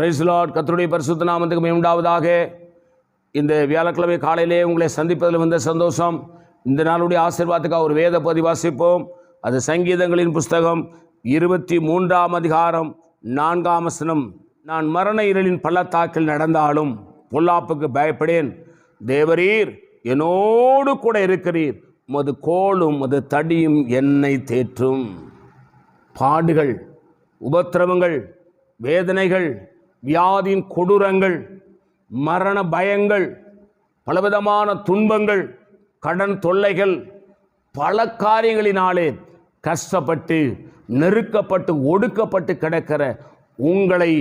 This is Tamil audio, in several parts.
Price Lord. கர்த்தருடைய பரிசுத்த நாமத்துக்கு மகிமை உண்டாவதாக. இந்த வியாழக்கிழமை காலையிலே உங்களை சந்திப்பதில் வந்த சந்தோஷம். இந்த நாளுடைய ஆசீர்வாதத்துக்காக ஒரு வேத பகுதி வாசிப்போம். அது சங்கீதங்களின் புஸ்தகம் 23ஆம் அதிகாரம் 4ஆம் வசனம். நான் மரண இருளின் பள்ளத்தாக்கில் நடந்தாலும் பொல்லாப்புக்கு பயப்படேன், தேவரீர் என்னோடு கூட இருக்கிறீர், உமது கோலும் உமது தடியும் என்னை தேற்றும். பாடுகள், உபத்திரவங்கள், வேதனைகள், வியாதியின் கொடூரங்கள், மரண பயங்கள், பலவிதமான துன்பங்கள், கடன் தொல்லைகள், பல காரியங்களினாலே கஷ்டப்பட்டு நெருக்கப்பட்டு ஒடுக்கப்பட்டு கிடக்கிற உங்களை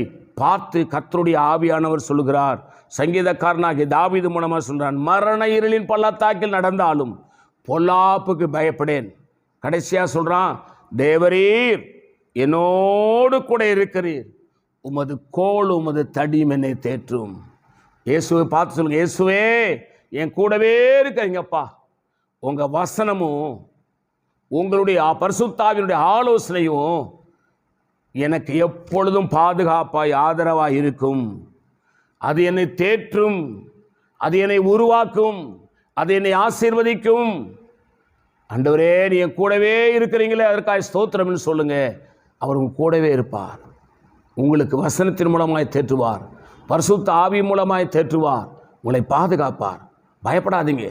பார்த்து கர்த்தருடைய ஆவியானவர் சொல்லுகிறார். சங்கீதக்காரனாகிய தாவீது மூலமாக சொல்கிறான், மரண இருளின் பள்ளத்தாக்கில் நடந்தாலும் பொல்லாப்புக்கு பயப்படேன். கடைசியாக சொல்கிறான், தேவரீர் என்னோடு கூட இருக்கிறீர், உமது கோல் உமது தடியும் என்னை தேற்றும். இயேசுவை பார்த்து சொல்லுங்க, இயேசுவே என் கூடவே இருக்கிறீங்கப்பா. உங்கள் வசனமும் உங்களுடைய பரிசுத்தாவினுடைய ஆலோசனையும் எனக்கு எப்பொழுதும் பாதுகாப்பாய் ஆதரவாய் இருக்கும். அது என்னை தேற்றும், அது என்னை உருவாக்கும், அது என்னை ஆசீர்வதிக்கும். ஆண்டவரே நீ என் கூடவே இருக்கிறீங்களே, அதற்காக ஸ்தோத்திரம்னு சொல்லுங்க. அவர் உங்க கூடவே இருப்பார். உங்களுக்கு வசனத்தின் மூலமாய் தேற்றுவார், பரிசுத்த ஆவி மூலமாய் தேற்றுவார், உங்களை பாதுகாப்பார். பயப்படாதீங்க.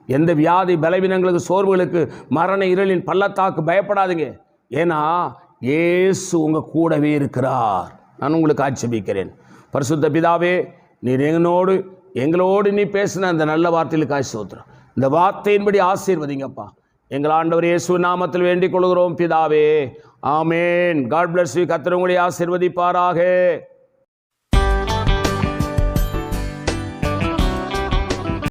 எந்த வியாதி பலவீனங்களுக்கு சோர்வுகளுக்கு மரண இருளின் பள்ளத்தாக்கு பயப்படாதீங்க. ஏன்னா இயேசு உங்கள் கூடவே இருக்கிறார். நான் உங்களுக்கு ஆட்சேபிக்கிறேன். பரிசுத்த பிதாவே, நீர் எங்களோடு நீ பேசின அந்த நல்ல வார்த்தைகளுக்காக ஸ்தோத்திரம். இந்த வார்த்தையின்படி ஆசீர்வதிங்கப்பா. எங்கள் ஆண்டவர் இயேசு நாமத்தில் வேண்டிக் கொள்கிறோம் பிதாவே, ஆமேன். God bless you. கர்த்தர் உங்களை ஆசீர்வதிப்பாராக.